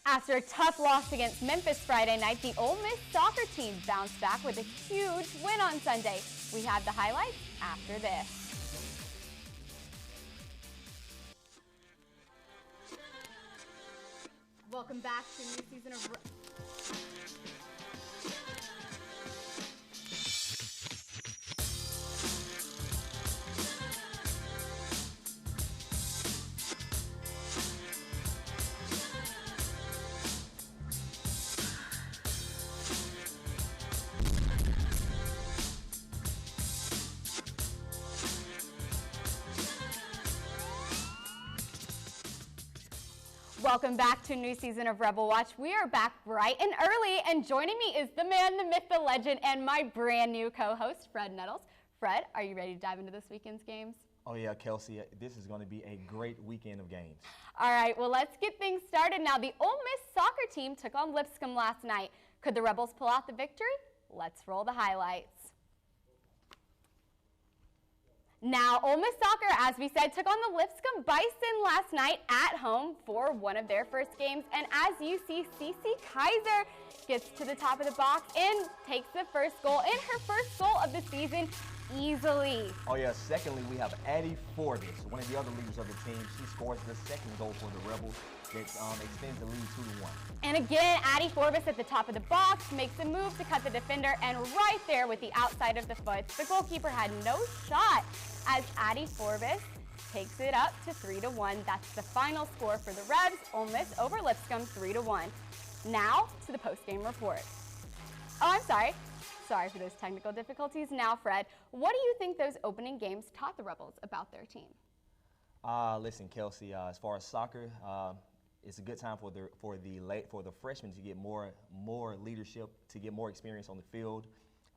After a tough loss against Memphis Friday night, the Ole Miss soccer team bounced back with a huge win on Sunday. We have the highlights after this. Welcome back to a new season of Welcome back to a new season of Rebel Watch. We are back bright and early, and joining me is the man, the myth, the legend, and my brand new co-host, Fred Nettles. Fred, are you ready to dive into this weekend's games? Oh yeah, Kelsey, this is going to be a great weekend of games. All right, well, let's get things started now. The Ole Miss soccer team took on Lipscomb last night. Could the Rebels pull out the victory? Let's roll the highlights. Now, Ole Miss soccer, as we said, took on the Lipscomb Bison last night at home for one of their first games. And as you see, Cece Kaiser gets to the top of the box and takes the first goal, and her first goal of the season easily. Oh yeah, secondly, we have Addie Forbes, one of the other leaders of the team. She scores the second goal for the Rebels that extends the lead 2-1. And again, Addie Forbes at the top of the box makes a move to cut the defender, and right there with the outside of the foot, the goalkeeper had no shot as Addie Forbes takes it up to 3-1. That's the final score for the Rebs. Ole Miss over Lipscomb 3-1. Now to the post-game report. Oh, I'm sorry. Sorry for those technical difficulties. Now, Fred, what do you think those opening games taught the Rebels about their team? Listen, Kelsey, as far as soccer, it's a good time for the freshmen to get more leadership, to get more experience on the field,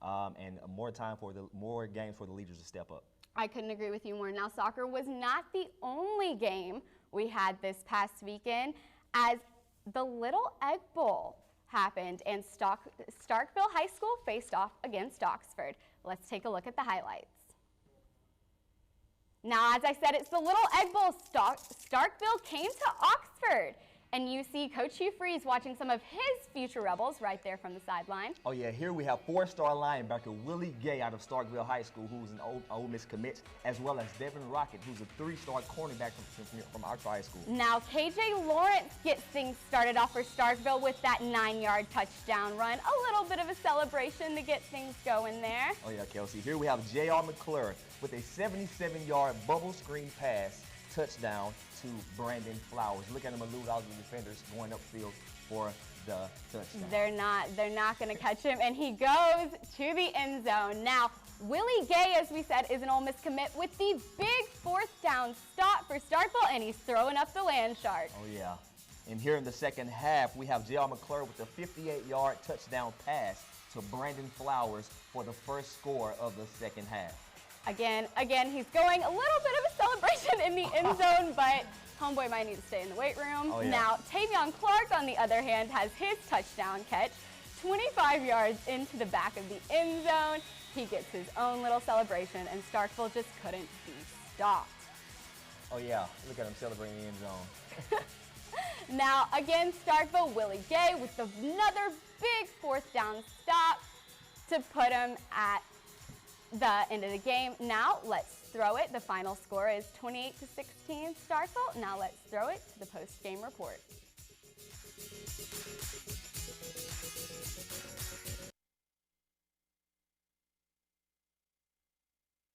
and more games for the leaders to step up. I couldn't agree with you more. Now, soccer was not the only game we had this past weekend, as the Little Egg Bowl happened and Starkville High School faced off against Oxford. Let's take a look at the highlights. Now, as I said, it's the Little Egg Bowl. Starkville came to Oxford. And you see Coach Hugh Freeze watching some of his future Rebels right there from the sideline. Oh yeah, here we have four-star linebacker Willie Gay out of Starkville High School, who's an Ole Miss commit, as well as Devin Rocket, who's a three-star cornerback from Oxford High School. Now, KJ Lawrence gets things started off for Starkville with that 9-yard touchdown run. A little bit of a celebration to get things going there. Oh yeah, Kelsey. Here we have J.R. McClure with a 77-yard bubble screen pass touchdown to Brandon Flowers. Look at him elude all the defenders going upfield for the touchdown. They're not going to catch him, and he goes to the end zone. Now, Willie Gay, as we said, is an Ole Miss commit with the big fourth down stop for Starkville, and he's throwing up the land shark. Oh yeah. And here in the second half, we have J.R. McClure with a 58-yard touchdown pass to Brandon Flowers for the first score of the second half. Again, he's going a little bit of a celebration in the end zone, but homeboy might need to stay in the weight room. Oh, yeah. Now, Tavion Clark, on the other hand, has his touchdown catch 25 yards into the back of the end zone. He gets his own little celebration, and Starkville just couldn't be stopped. Oh, yeah. Look at him celebrating in the end zone. Now, again, Starkville, Willie Gay with another big fourth down stop to put him at the end of the game. Now let's throw it. The final score is 28-16 Starkville. Now let's throw it to the post-game report.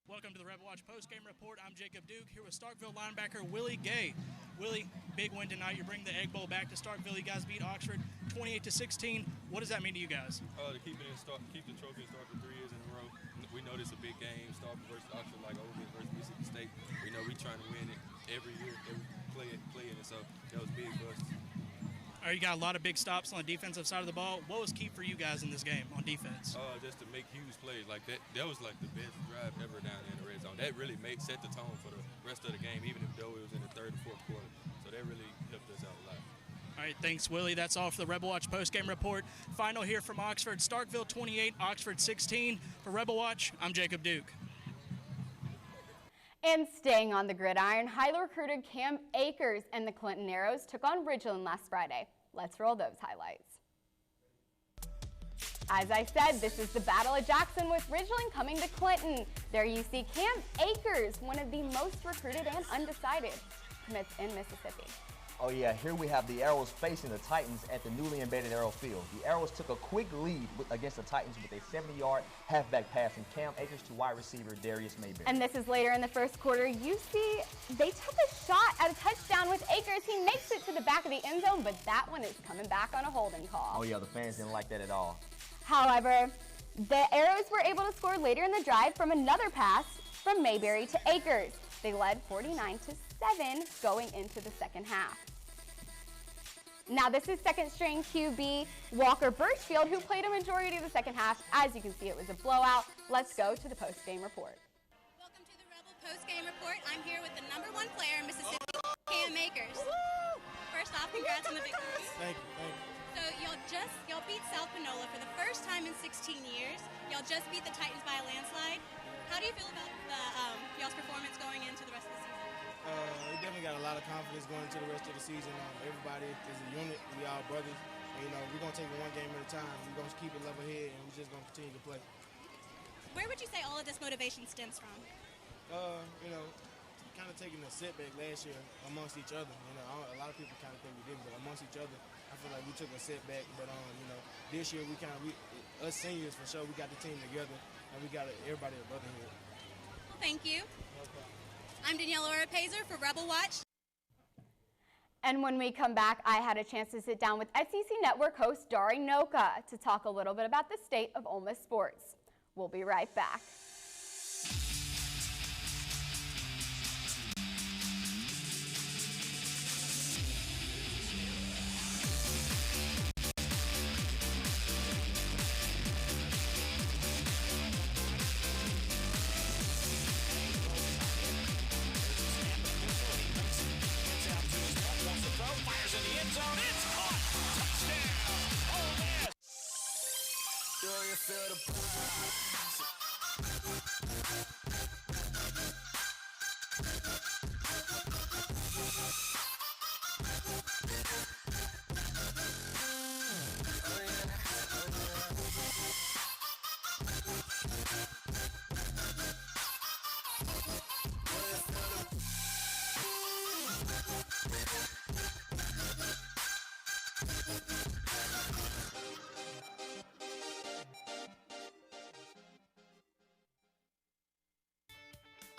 Welcome to the RebelWatch post-game report. I'm Jacob Duke here with Starkville linebacker Willie Gay. Willie, big win tonight. You bring the Egg Bowl back to Starkville. You guys beat Oxford 28-16. What does that mean to you guys? To keep the trophy in Starkville 3 years in a row. We know this is a big game, Starkville versus Oxford, like Ole Miss versus Mississippi State. We know we're trying to win it every year, play it, and so that was big for us. All right, you got a lot of big stops on the defensive side of the ball. What was key for you guys in this game on defense? Just to make huge plays like that. That was like the best drive ever down there in the red zone. That really set the tone for the rest of the game, even though it was in the third and fourth quarter. So that really helped us out a lot. All right, thanks, Willie. That's all for the RebelWatch postgame report. Final here from Oxford, Starkville 28, Oxford 16. For RebelWatch, I'm Jacob Duke. And staying on the gridiron, highly recruited Cam Akers and the Clinton Arrows took on Ridgeland last Friday. Let's roll those highlights. As I said, this is the Battle of Jackson with Ridgeland coming to Clinton. There you see Cam Akers, one of the most recruited and undecided commits in Mississippi. Oh yeah, here we have the Arrows facing the Titans at the newly embedded Arrow Field. The Arrows took a quick lead against the Titans with a 70-yard halfback pass from Cam Akers to wide receiver Darius Mayberry. And this is later in the first quarter. You see, they took a shot at a touchdown with Akers. He makes it to the back of the end zone, but that one is coming back on a holding call. Oh yeah, the fans didn't like that at all. However, the Arrows were able to score later in the drive from another pass from Mayberry to Akers. They led 49-7 going into the second half. Now this is second string QB Walker Birchfield, who played a majority of the second half. As you can see, it was a blowout. Let's go to the post-game report. Welcome to the Rebel post-game report. I'm here with the #1 player in Mississippi, Cam Akers. First off, congrats on the victory. Thank you, thank you. So y'all beat South Panola for the first time in 16 years. Y'all just beat the Titans by a landslide. How do you feel about y'all's performance going into the rest of the season? We definitely got a lot of confidence going into the rest of the season. Everybody is a unit. We all brothers. And, we're going to take it one game at a time. We're going to keep it level head, and we're just going to continue to play. Where would you say all of this motivation stems from? Kind of taking a setback last year amongst each other. A lot of people kind of think we didn't, but amongst each other, I feel like we took a setback. But this year us seniors for sure, we got the team together, and we got everybody a brotherhood. Well, thank you. I'm Danielle Ora-Pazer for RebelWatch. And when we come back, I had a chance to sit down with SEC Network host Dari Noka to talk a little bit about the state of Ole Miss sports. We'll be right back.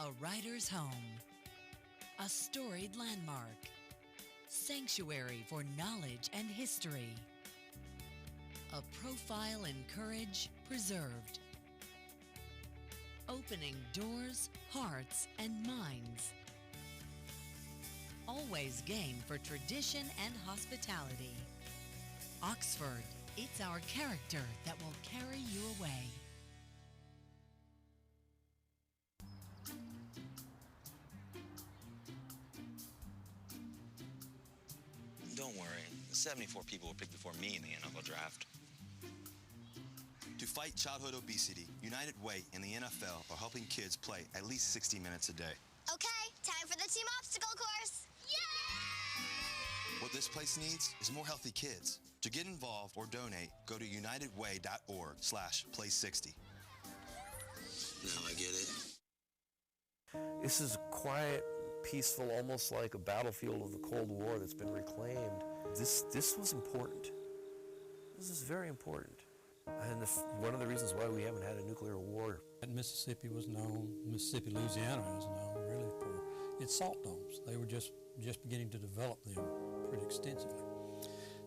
A writer's home, a storied landmark, sanctuary for knowledge and history, a profile in courage preserved, opening doors, hearts, and minds, always game for tradition and hospitality. Oxford, it's our character that will carry you away. Don't worry, 74 people were picked before me in the NFL draft. To fight childhood obesity, United Way and the NFL are helping kids play at least 60 minutes a day. Okay, time for the team obstacle course. Yay! What this place needs is more healthy kids. To get involved or donate, go to unitedway.org/play60. Now I get it. This is quiet, peaceful, almost like a battlefield of the Cold War that's been reclaimed. This was important. This is very important. And one of the reasons why we haven't had a nuclear war. Mississippi was known, Mississippi, Louisiana was known really for its salt domes. They were just beginning to develop them pretty extensively.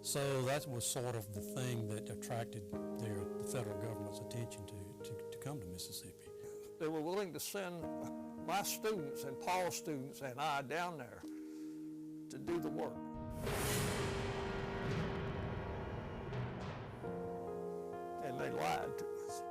So that was sort of the thing that attracted the federal government's attention to come to Mississippi. They were willing to send my students and Paul's students and I down there to do the work. And they lied to us.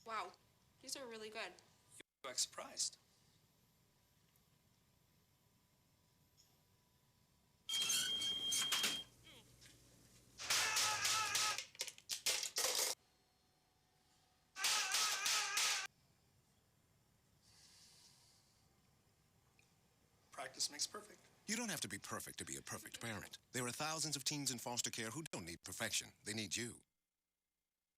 Wow, these are really good. You act surprised. practice makes perfect. You don't have to be perfect to be a perfect parent. There are thousands of teens in foster care who don't need perfection. They need you.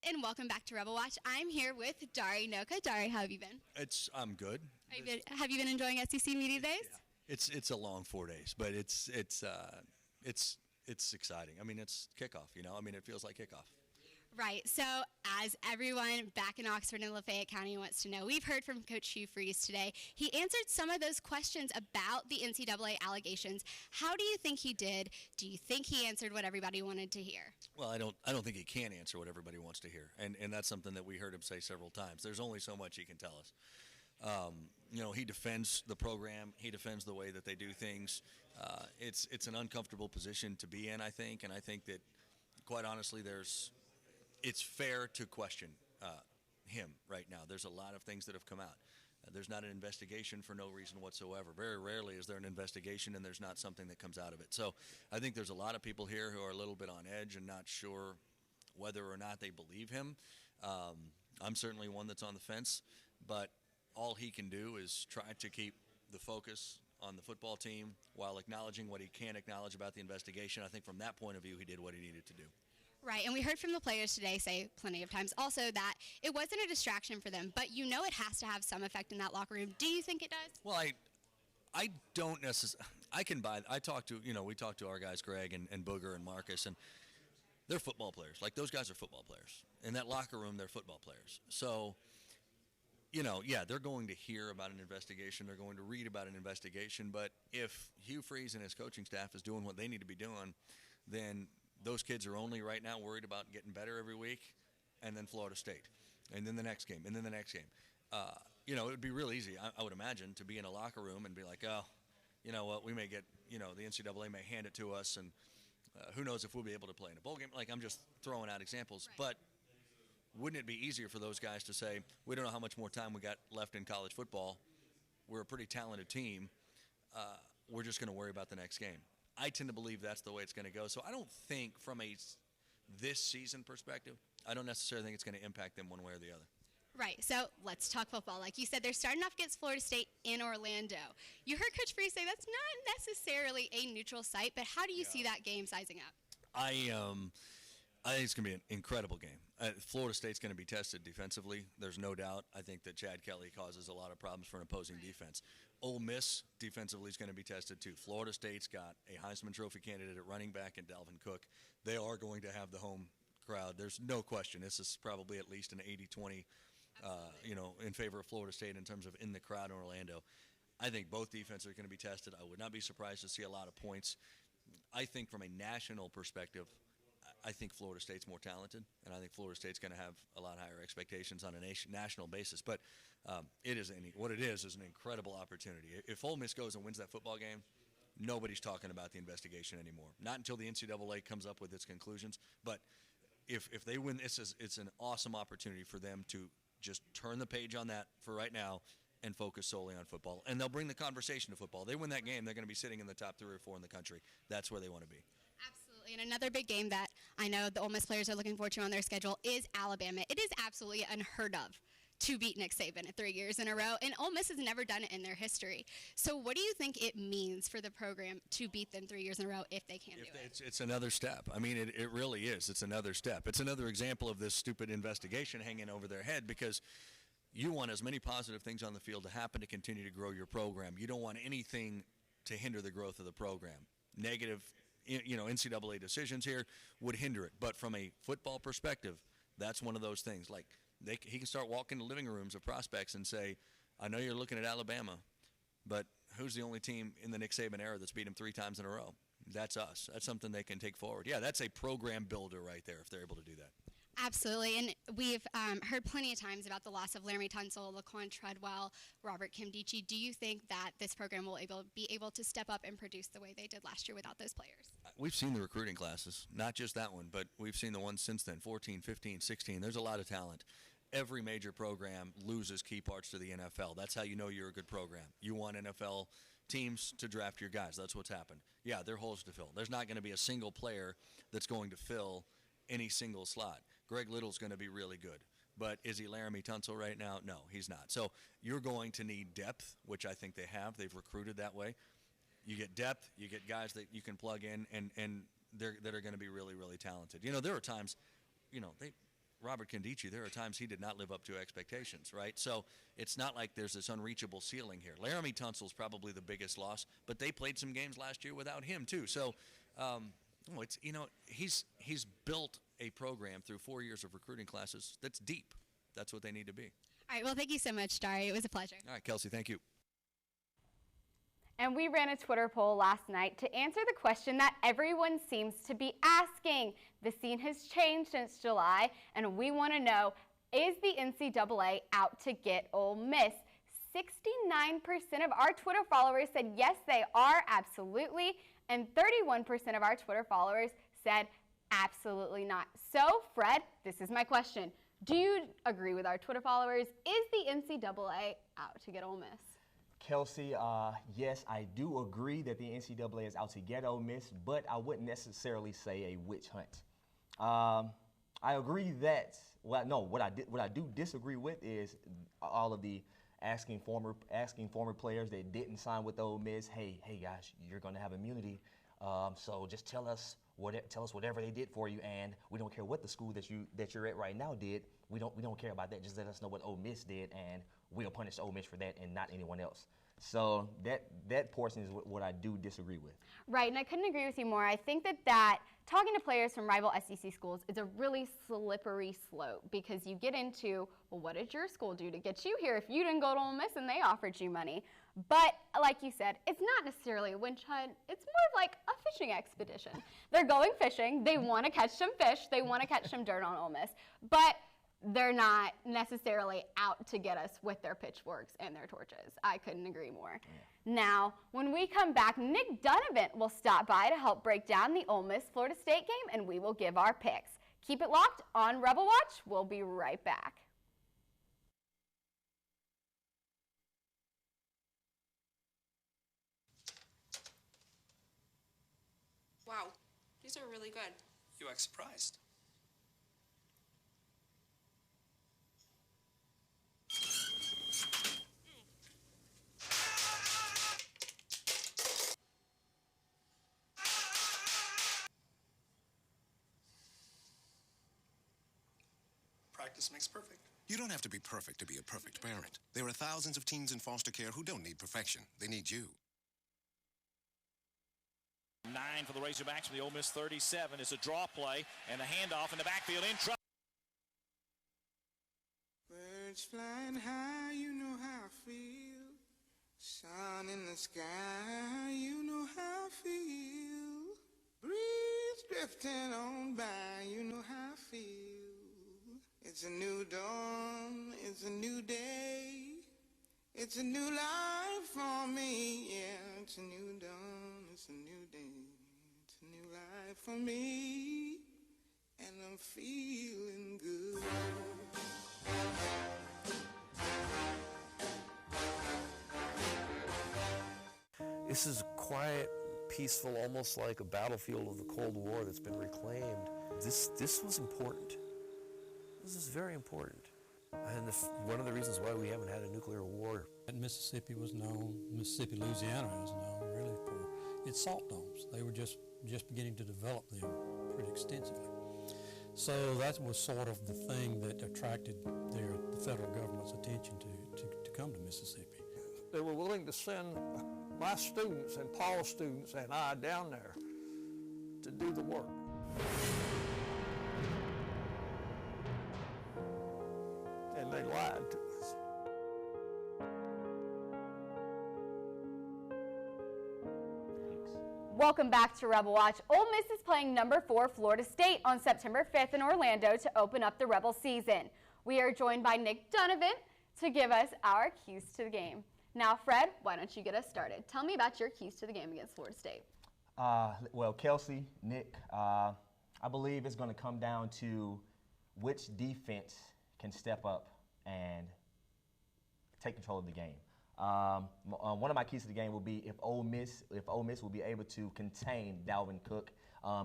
And welcome back to Rebel Watch. I'm here with Dari Noka. Dari, how have you been? I'm good. Have you been enjoying SEC Media Days? Yeah. It's a long 4 days, but it's exciting. I mean, it's kickoff. It feels like kickoff. Right. So, as everyone back in Oxford and Lafayette County wants to know, we've heard from Coach Hugh Freeze today. He answered some of those questions about the NCAA allegations. How do you think he did? Do you think he answered what everybody wanted to hear? Well, I don't think he can answer what everybody wants to hear, and that's something that we heard him say several times. There's only so much he can tell us. He defends the program. He defends the way that they do things. It's an uncomfortable position to be in, I think, and I think that, quite honestly, it's fair to question him right now. There's a lot of things that have come out. There's not an investigation for no reason whatsoever. Very rarely is there an investigation and there's not something that comes out of it. So I think there's a lot of people here who are a little bit on edge and not sure whether or not they believe him. I'm certainly one that's on the fence, but all he can do is try to keep the focus on the football team while acknowledging what he can acknowledge about the investigation. I think from that point of view, he did what he needed to do. Right, and we heard from the players today say plenty of times also that it wasn't a distraction for them, but it has to have some effect in that locker room. Do you think it does? Well, I don't necessarily. I can buy. We talked to our guys, Greg and Booger and Marcus, and they're football players. Like, those guys are football players. In that locker room, they're football players. So, they're going to hear about an investigation. They're going to read about an investigation. But if Hugh Freeze and his coaching staff is doing what they need to be doing, then those kids are only right now worried about getting better every week, and then Florida State, and then the next game, and then the next game. It would be real easy, I would imagine, to be in a locker room and be like, oh, you know what, we may get, the NCAA may hand it to us, and who knows if we'll be able to play in a bowl game. Like, I'm just throwing out examples. Right. But wouldn't it be easier for those guys to say, we don't know how much more time we got left in college football. We're a pretty talented team. We're just going to worry about the next game. I tend to believe that's the way it's going to go. So I don't think from this season perspective, I don't necessarily think it's going to impact them one way or the other. Right. So let's talk football. Like you said, they're starting off against Florida State in Orlando. You heard Coach Freeze say that's not necessarily a neutral site, but how do you see that game sizing up? I think it's going to be an incredible game. Florida State's going to be tested defensively. There's no doubt. I think that Chad Kelly causes a lot of problems for an opposing defense. Ole Miss defensively is going to be tested too. Florida State's got a Heisman Trophy candidate at running back in Dalvin Cook. They are going to have the home crowd. There's no question. This is probably at least an 80-20, in favor of Florida State in terms of in the crowd in Orlando. I think both defenses are going to be tested. I would not be surprised to see a lot of points. I think from a national perspective, I think Florida State's more talented, and I think Florida State's going to have a lot higher expectations on a national basis. But what it is an incredible opportunity. If Ole Miss goes and wins that football game, nobody's talking about the investigation anymore. Not until the NCAA comes up with its conclusions. But if they win, it's an awesome opportunity for them to just turn the page on that for right now and focus solely on football. And they'll bring the conversation to football. They win that game, they're going to be sitting in the top 3 or 4 in the country. That's where they want to be. Absolutely. And another big game that I know the Ole Miss players are looking forward to on their schedule is Alabama. It is absolutely unheard of to beat Nick Saban at 3 years in a row, and Ole Miss has never done it in their history. So what do you think it means for the program to beat them 3 years in a row if they can do it? It's another step. I mean, it really is. It's another step. It's another example of this stupid investigation hanging over their head because you want as many positive things on the field to happen to continue to grow your program. You don't want anything to hinder the growth of the program. Negative NCAA decisions here would hinder it. But from a football perspective, that's one of those things. Like, he can start walking the living rooms of prospects and say, I know you're looking at Alabama, but who's the only team in the Nick Saban era that's beat him 3 times in a row? That's us. That's something they can take forward. Yeah, that's a program builder right there if they're able to do that. Absolutely, and we've heard plenty of times about the loss of Laramie Tunsil, Laquan Treadwell, Robert Kimdichie. Do you think that this program will be able to step up and produce the way they did last year without those players? We've seen the recruiting classes, not just that one, but we've seen the ones since then, 14, 15, 16. There's a lot of talent. Every major program loses key parts to the NFL. That's how you know you're a good program. You want NFL teams to draft your guys. That's what's happened. Yeah, there are holes to fill. There's not going to be a single player that's going to fill any single slot. Greg Little's going to be really good. But is he Laramie Tunsil right now? No, he's not. So you're going to need depth, which I think they have. They've recruited that way. You get depth. You get guys that you can plug in, and that are going to be really, really talented. You know, there are times, Robert Condici, there are times he did not live up to expectations, right? So it's not like there's this unreachable ceiling here. Laramie Tunsil's probably the biggest loss, but they played some games last year without him too. So, he's built a program through 4 years of recruiting classes that's deep. That's what they need to be. All right, well, thank you so much, Dari. It was a pleasure. All right, Kelsey, thank you. And we ran a Twitter poll last night to answer the question that everyone seems to be asking. The scene has changed since July, and we want to know, is the NCAA out to get Ole Miss? 69% of our Twitter followers said yes, they are, absolutely, and 31% of our Twitter followers said absolutely not. So, Fred, this is my question. Do you agree with our Twitter followers? Is the NCAA out to get Ole Miss? Kelsey, yes, I do agree that the NCAA is out to get Ole Miss, but I wouldn't necessarily say a witch hunt. I agree that, what I do disagree with is all of the asking former players that didn't sign with Ole Miss, hey guys, you're going to have immunity, so just tell us whatever they did for you, and we don't care what the school that you're at right now did. We don't care about that. Just let us know what Ole Miss did, and we'll punish Ole Miss for that and not anyone else. So that portion is what I do disagree with. Right, and I couldn't agree with you more. I think that talking to players from rival SEC schools is a really slippery slope, because you get into, well, what did your school do to get you here if you didn't go to Ole Miss and they offered you money? But like you said, it's not necessarily a witch hunt. It's more of like a fishing expedition. They're going fishing. They want to catch some fish. They want to catch some dirt on Ole Miss. But they're not necessarily out to get us with their pitchforks and their torches. I couldn't agree more. Yeah. Now, when we come back, Nick Donovan will stop by to help break down the Ole Miss-Florida State game, and we will give our picks. Keep it locked on Rebel Watch. We'll be right back. Wow, these are really good. You act surprised. Practice makes perfect. You don't have to be perfect to be a perfect parent. There are thousands of teens in foster care who don't need perfection. They need you. 9 for the Razorbacks from the Ole Miss 37. It's a draw play and a handoff in the backfield in trouble. Birds flying high, you know how I feel. Sun in the sky, you know how I feel. Breeze drifting on by, you know how I feel. It's a new dawn, it's a new day. It's a new life for me, yeah. It's a new dawn, it's a new day. It's a new life for me, and I'm feeling good. This is quiet, peaceful, almost like a battlefield of the Cold War that's been reclaimed. This was important. This is very important. And one of the reasons why we haven't had a nuclear war. Mississippi was known, Mississippi, Louisiana is known really for its salt domes. They were just beginning to develop them pretty extensively. So that was sort of the thing that attracted the federal government's attention to come to Mississippi. They were willing to send my students and Paul's students and I down there to do the work. And they lied to us. Welcome back to Rebel Watch. Ole Miss is playing number 4 Florida State on September 5th in Orlando to open up the Rebel season. We are joined by Nick Donovan to give us our keys to the game. Now, Fred, why don't you get us started? Tell me about your keys to the game against Florida State. Well, Kelsey, Nick, I believe it's going to come down to which defense can step up and take control of the game. One of my keys to the game will be if Ole Miss will be able to contain Dalvin Cook,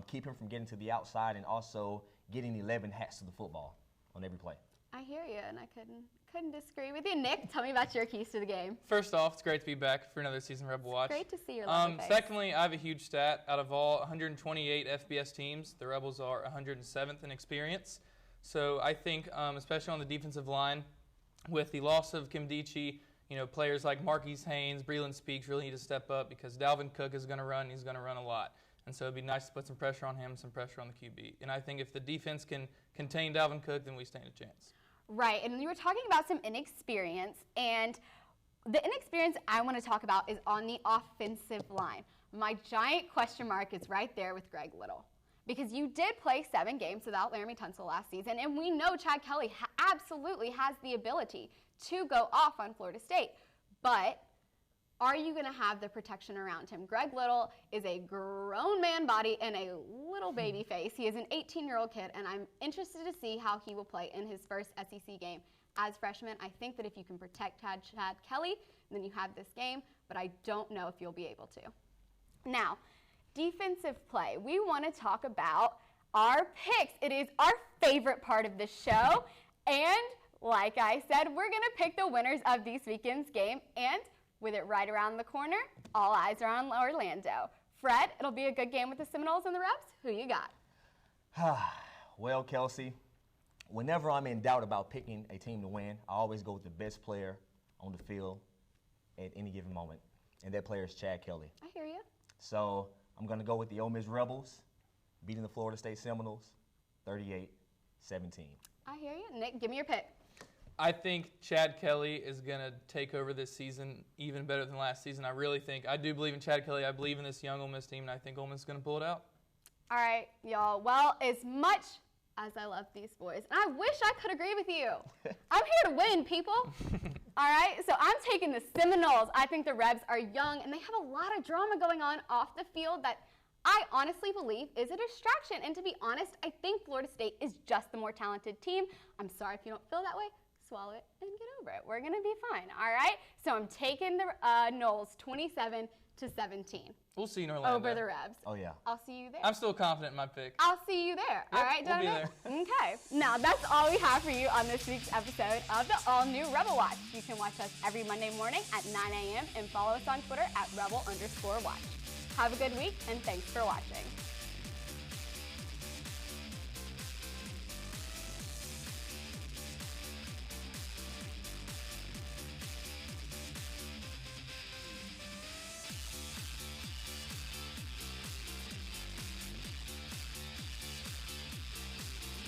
keep him from getting to the outside, and also getting 11 hats to the football on every play. I hear you, and I couldn't Couldn't disagree with you. Nick, tell me about your keys to the game. First off, it's great to be back for another season of Rebel Watch. Great to see your lovely face. Secondly, I have a huge stat. Out of all 128 FBS teams, the Rebels are 107th in experience. So I think, especially on the defensive line, with the loss of Kim Dichie, players like Marquise Haynes, Breland Speaks really need to step up because Dalvin Cook is going to run. He's going to run a lot. And so it'd be nice to put some pressure on him, some pressure on the QB. And I think if the defense can contain Dalvin Cook, then we stand a chance. Right, and you were talking about some inexperience, and the inexperience I want to talk about is on the offensive line. My giant question mark is right there with Greg Little, because you did play 7 games without Laramie Tunsil last season, and we know Chad Kelly absolutely has the ability to go off on Florida State, but are you going to have the protection around him? Greg Little is a grown man body and a little baby face. He is an 18-year-old kid, and I'm interested to see how he will play in his first SEC game as freshman. I think that if you can protect Chad Kelly, then you have this game, but I don't know if you'll be able to. Now, defensive play. We want to talk about our picks. It is our favorite part of the show, and like I said, we're going to pick the winners of this weekend's game, and with it right around the corner, all eyes are on Orlando. Fred, it'll be a good game with the Seminoles and the Rebs. Who you got? Well, Kelsey, whenever I'm in doubt about picking a team to win, I always go with the best player on the field at any given moment, and that player is Chad Kelly. I hear you. So I'm going to go with the Ole Miss Rebels, beating the Florida State Seminoles 38-17. I hear you. Nick, give me your pick. I think Chad Kelly is going to take over this season even better than last season. I do believe in Chad Kelly. I believe in this young Ole Miss team, and I think Ole Miss is going to pull it out. All right, y'all. Well, as much as I love these boys, and I wish I could agree with you. I'm here to win, people. All right, so I'm taking the Seminoles. I think the Rebs are young, and they have a lot of drama going on off the field that I honestly believe is a distraction. And to be honest, I think Florida State is just the more talented team. I'm sorry if you don't feel that way. Swallow it and get over it. We're going to be fine, all right? So I'm taking the Noles 27-17. We'll see you in Orlando. Over the Rebs. Oh, yeah. I'll see you there. I'm still confident in my pick. I'll see you there. Yep, all right, we'll Donovan? be there. Okay. Now, that's all we have for you on this week's episode of the all-new Rebel Watch. You can watch us every Monday morning at 9 a.m. and follow us on Twitter at @Rebel_Watch. Have a good week, and thanks for watching.